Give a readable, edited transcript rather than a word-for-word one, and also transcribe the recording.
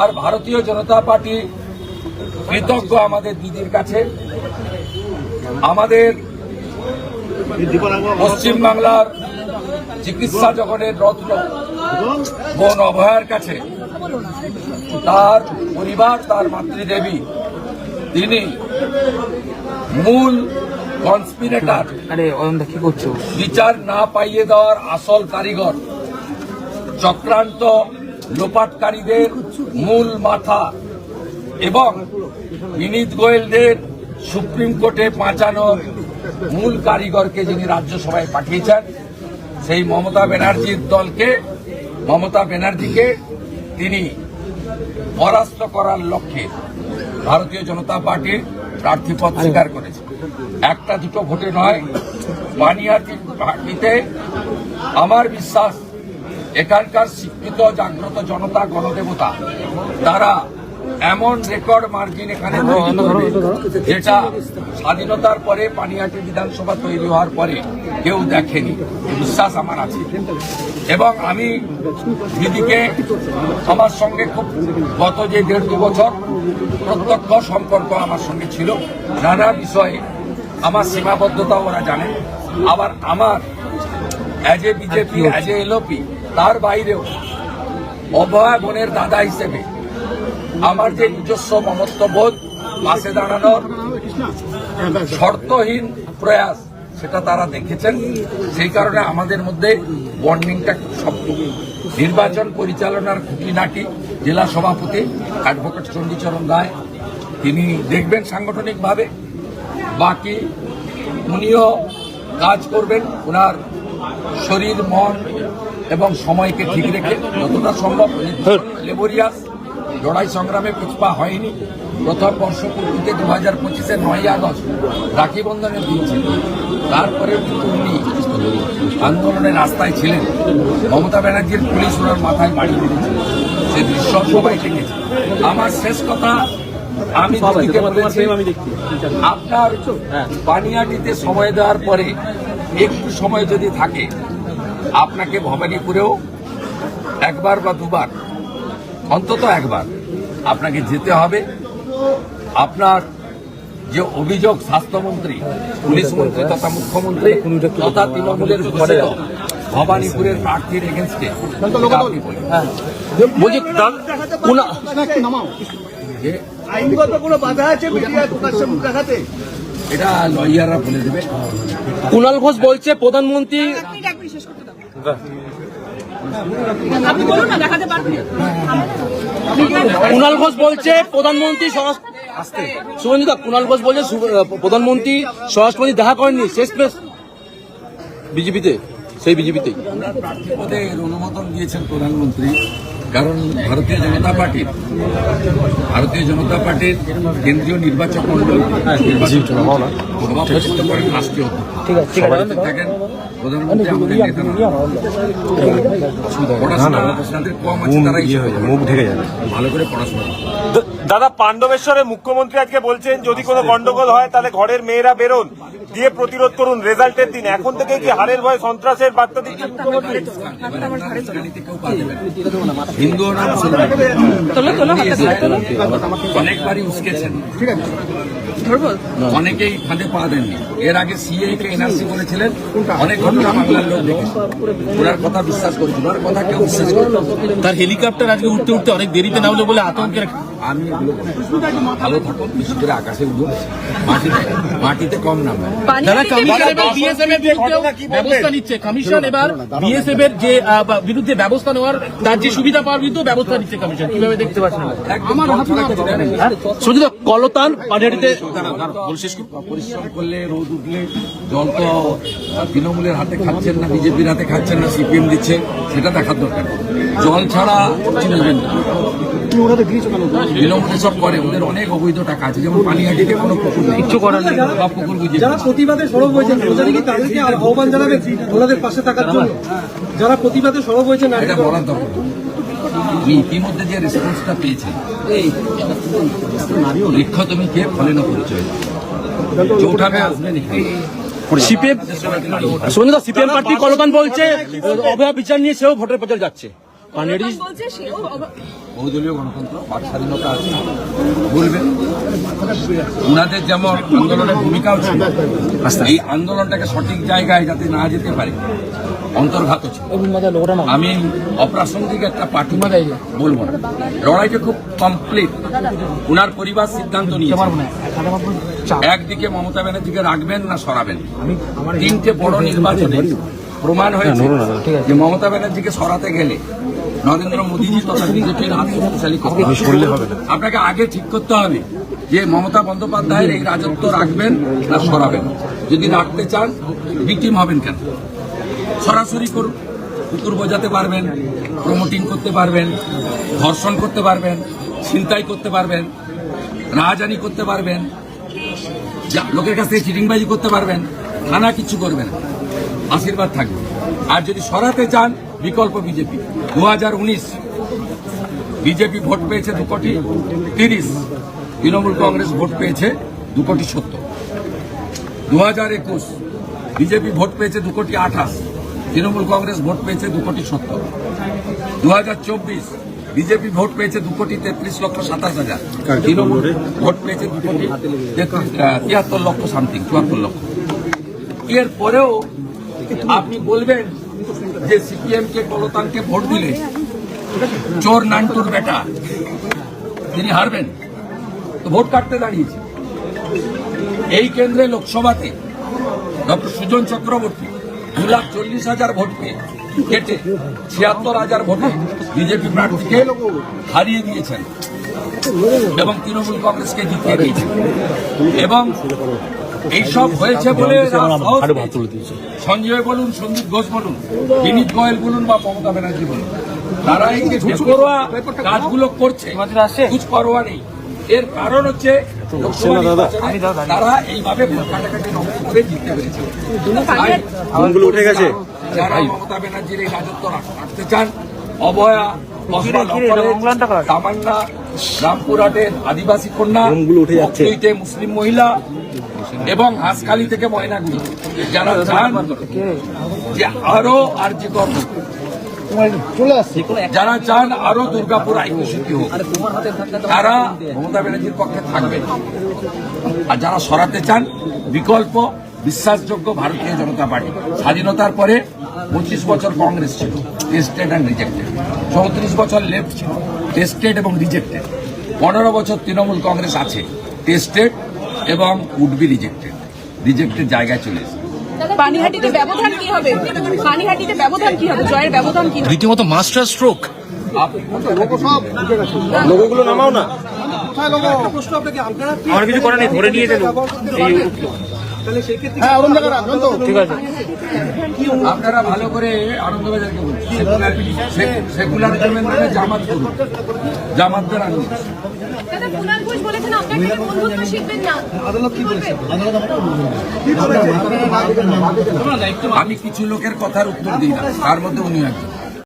আর ভারতীয় জনতা পার্টি কৃতজ্ঞ আমাদের দিদির কাছে। আমাদের পশ্চিমবাংলার চিকিৎসা জগতের রত্ন বোন অভয়ার কাছে তার পরিবার, তার মাতৃদেবী, তিনি মূল কনস্পিরেটর, বিচার না পাইয়ে দেওয়ার আসল কারিগর, চক্রান্ত লোপাটকারীদের মূল মাথা এবং বিনীত গোয়েলদের সুপ্রিম কোর্টে পাঁচানোর মূল কারিগরকে যিনি রাজ্যসভায় পাঠিয়েছেন, সেই মমতা ব্যানার্জির দলকে, মমতা ব্যানার্জিকে তিনি পরাস্ত করার লক্ষ্যে ভারতীয় জনতা পার্টির প্রার্থীপদ স্বীকার করেছে। একটা দুটো ভোটে নয়, পানিহাটিতে আমার বিশ্বাস এখানকার শিক্ষিত জাগ্রত জনতা, গণদেবতা, তারা এমন রেকর্ড মার্জিন এখানে তৈরি করবে যেটা স্বাধীনতার পরে পানিহাটি বিধানসভা তৈরি হওয়ার পরে কেউ দেখেনি, বিশ্বাস আমার আছে। এবং আমি দিদিকে, আমার সঙ্গে খুব গত যে 1.5-2 বছর প্রত্যক্ষ সম্পর্ক আমার সঙ্গে ছিল, নানা বিষয়ে আমার সীমাবদ্ধতা ওরা জানে। আবার আমার as a BJP, as a LOP, তার বাইরেও অভয়া বোনের দাদা হিসেবে আমার যে নিজস্ব মমত্ববোধ, পাশে দাঁড়ানোর শর্তহীন প্রয়াস, সেটা তারা দেখেছেন। সেই কারণে আমাদের মধ্যে বন্ডিংটা খুব শক্ত। নির্বাচন পরিচালনার খুঁটিনাটি জেলা সভাপতি অ্যাডভোকেট চণ্ডীচরণ রায় তিনি দেখবেন সাংগঠনিকভাবে, বাকি উনিও কাজ করবেন ওনার শরীর, মন এবং সময়কে ঠিক রেখে যতটা সম্ভব। লেবরিয়াস লড়াই সংগ্রামে পিছপা হয়নি। প্রথম বর্ষপূর্তিতে 2025-এর 9ই আগস্ট রাখি বন্ধনের দিন ছিল, তারপরে কিন্তু উনি আন্দোলনের রাস্তায় ছিলেন। মমতা ব্যানার্জির পুলিশ ওনার মাথায় বাড়ি মেরেছে, সে দৃশ্য সবাই দেখেছে। আমার শেষ কথা, আমি দিদিকে বলেছি, আপনার পানিহাটিতে সময় দেওয়ার পরে একটু সময় যদি থাকে, আপনাকে ভবানীপুরেও একবার বা দুবার, অন্তত একবার আপনাকে যেতে হবে। আপনার যে অভিযোগ স্বাস্থ্যমন্ত্রী, পুলিশ মন্ত্রী তথা মুখ্যমন্ত্রী তথা তৃণমূলের ঘোষিত ভবানীপুরের প্রার্থীর এগেনস্টে, আপনি বলুন। আইনগত কোনো বাধা আছে মিডিয়ায় প্রকাশ্যে মুখ দেখাতে? এটা লয়াররা বলে দেবে। কুণাল ঘোষ বলছে প্রধানমন্ত্রী, কুণাল ঘোষ বলছে প্রধানমন্ত্রী শুভেন্দুদা, কুণাল ঘোষ বলছে প্রধানমন্ত্রী স্বরাষ্ট্রমন্ত্রী দেখা করেননি শেষ পেশ বিজেপিতে, সেই বিজেপিতেই প্রার্থী পদে এর অনুমোদন দিয়েছেন প্রধানমন্ত্রী। কারণ ভারতীয় জনতা পার্টির কেন্দ্রীয় নির্বাচক মন্ডল সভাপতিত্ব করেন রাষ্ট্রীয় অধ্যক্ষ থাকেন প্রধানমন্ত্রী। আমাদের নেতা পড়াশোনা তাদের কম আছে, তারা মুখ ঢেকে যাবে, ভালো করে পড়াশোনা। দাদা, পাণ্ডবেশ্বরে মুখ্যমন্ত্রী আজকে বলছেন যদি কোনো গন্ডগোল হয় তাহলে ঘরের মেয়েরা বেরোন, দিয়ে প্রতিরোধ করুন রেজাল্টের দিন। এখন থেকে কি হারের ভয়, সন্ত্রাসের বার্তা দিচ্ছেন মুখ্যমন্ত্রী? হিন্দু না মুসলমান অনেকবারই উস্কেছেন, অনেকেই ফাঁদে পা দেননি। এর আগে সিএ কে এনআরসি বলেছিলেন, অনেক ঘটনা বাংলার লোক দেখেছে, ওনার কথা বিশ্বাস করেছিল, ওনার কথা কেউ বিশ্বাস করে। তার হেলিকপ্টার আজকে উঠতে উঠতে অনেক দেরিতে নামলো বলে আতঙ্কের। আমি এগুলো ভালো থাকুন, বিশেষ করে আকাশে উঠুন, মাটিতে কম নামবে। ব্যবস্থা নিচ্ছে কমিশন, এবার বিএসএফ এর যে বিরুদ্ধে ব্যবস্থা নেওয়ার, তার যে সুবিধা পাওয়ার বিরুদ্ধে ব্যবস্থা নিচ্ছে কমিশন, কিভাবে দেখতে পাচ্ছেন? শুধু কলতান পানিহাটিতে পরিশ্রম করলে, রোদ উঠলে, জল তো তৃণমূলের হাতে খাচ্ছেন না, বিজেপির হাতে খাচ্ছেন না, সিপিএম দিচ্ছে, সেটা দেখার দরকার। জল ছাড়া নেবেন না, তৃণমূল সব করে, ওদের অনেক অবৈধ টাকা আছে। যেমন পানিহাটিতে কোনো পুকুর নেই, কিছু করার নেই, সব পুকুর বুঝিয়ে। যারা প্রতিবাদে সরব হয়েছেন তাদেরকে আহ্বান জানাবেন ওনাদের পাশে থাকার জন্য, যারা প্রতিবাদে সরব হয়েছেন, এটা বলার দরকার। ইতিমধ্যে যে রেসপন্সটা পেয়েছে, বৃক্ষ তুমি কে ফলে না পরিচয় চৌঠাবে আসবেন। সিপিএম প্রার্থী কলকান বলছে অভয়া বিচার নিয়ে সেও ভোটের প্রচার যাচ্ছে। পানিহাটি বলছে সেও বহুদলীয় গণতন্ত্র বাক স্বাধীনতা আছে, বলবেন। ওনাদের যেমন আন্দোলনের ভূমিকাও ছিল, এই আন্দোলনটাকে সঠিক জায়গায় যাতে না যেতে পারে অন্তর্ঘাত ছিল। আমি অপ্রাসঙ্গিক একটা পার্টি বলবো না, লড়াইটা খুব কমপ্লিট। ওনার পরিবার সিদ্ধান্ত নিয়েছে একদিকে মমতা ব্যানার্জিকে রাখবেন না সরাবেন। তিনটে বড় নির্বাচনে প্রমাণ হয়েছে যে মমতা ব্যানার্জিকে সরাতে গেলে নরেন্দ্র মোদীজি তথা বিজেপির হাত শক্তিশালী করতে হবে। আপনাকে আগে ঠিক করতে হবে যে মমতা বন্দ্যোপাধ্যায়ের এই রাজত্ব রাখবেন না সরাবেন। যদি রাখতে চান ভিকটিম হবেন কেন, সরাসরি করুন। কুকুর বোঝাতে পারবেন, প্রমোটিং করতে পারবেন, ধর্ষণ করতে পারবেন, ছিনতাই করতে পারবেন, রাহাজানি করতে পারবেন, লোকের কাছ থেকে চিটিংবাজি করতে পারবেন, থানা কিছু করবেন, আশীর্বাদ থাকবে। আর যদি সরাতে চান বিকল্প বিজেপি। 2019 বিজেপি ভোট পেয়েছে 2,30,00,000, তৃণমূল কংগ্রেস ভোট পেয়েছে 2,70,00,000। 2021 বিজেপি ভোট পেয়েছে 2,28,00,000, তৃণমূল কংগ্রেস ভোট পেয়েছে 2,70,00,000। 2024 বিজেপি ভোট পেয়েছে 2,33,27,000, তৃণমূল ভোট পেয়েছে 2,73,00,000 সামথিং, 74,00,000। এর পরেও আপনি বলবেন যে সিপিএম কে কলতানকে ভোট দিলে চোর নান্টুর বেটা তিনি হারবেন, তো ভোট কাটতে দাঁড়িয়েছে। এই কেন্দ্রে লোকসভাতে ডক্টর সুজন চক্রবর্তী 2,40,000 ভোট পেয়ে কেটে 76,000 ভোটে বিজেপি প্রার্থীকে হারিয়ে দিয়েছেন এবং তৃণমূল কংগ্রেসকে জিতিয়ে দিয়েছেন। এবং এইসব হয়েছে বলে সঞ্জয় বলুন, সন্দীপ ঘোষ বলুন, বিনীত গোয়েল বলুন বা মমতা ব্যানার্জি বলুন, তারা এই যে বেপরোয়া কাজগুলো করছে, কুছ পরোয়া নেই। এর কারণ হচ্ছে লোকসভা নির্বাচনে তারা এইভাবে ভোট কাটাকাটি করে জিততে পেরেছে। উঠে গেছে। যারা মমতা ব্যানার্জির এই রাজত্ব রাখতে চান, অভয়া, তামান্না, রামপুরহাটের আদিবাসী কন্যা, মকলুইতে মুসলিম মহিলা এবং হাঁসখালি থেকে ময়নাগুড়ি, যারা চান যে আরো আরজি কর্ম, যারা চান আরো দুর্গাপুর আইনশিল্পী হোক, তারা মমতা ব্যানার্জির পক্ষে থাকবেন। আর যারা সরাতে চান বিকল্প বিশ্বাসযোগ্য ভারতীয় জনতা পার্টি। স্বাধীনতার পরে 25 বছর কংগ্রেস ছিল, টেস্টেড অ্যান্ড রিজেক্টেড। 34 বছর লেফট ছিল, টেস্টেড এবং রিজেক্টেড। 15 বছর তৃণমূল কংগ্রেস আছে, টেস্টেড এবং উড বি রিজেক্টেড। রিজেক্টেড জায়গায় চলে এসেছে। পানিহাটিতে ব্যবধান কি হবে? পানিহাটিতে ব্যবধান কি হবে? জয়ের ব্যবধান কি হবে? রীতিমতো মাস্টার স্ট্রোক। লোকগুলো নামাও না। প্রশ্ন আপনাকে, আপনারা আমার কিছু করার নেই, ধরে নিয়ে যেতে তাহলে সেই ক্ষেত্রে হ্যাঁ অরুণ জায়গা রাখবেন তো, ঠিক আছে। আপনারা ভালো করে আনন্দবাজারকে বলুন, সেকুলার নামে জামাত করুন, জামাতদের আনন্দ। দাদা, কুণাল ঘোষ বলেছেন আপনার থেকে বন্ধুত্ব শিখবেন না। আদালত কি বলছে? আমি কিছু লোকের কথার উত্তর দিই না, তার মধ্যে উনি একজন।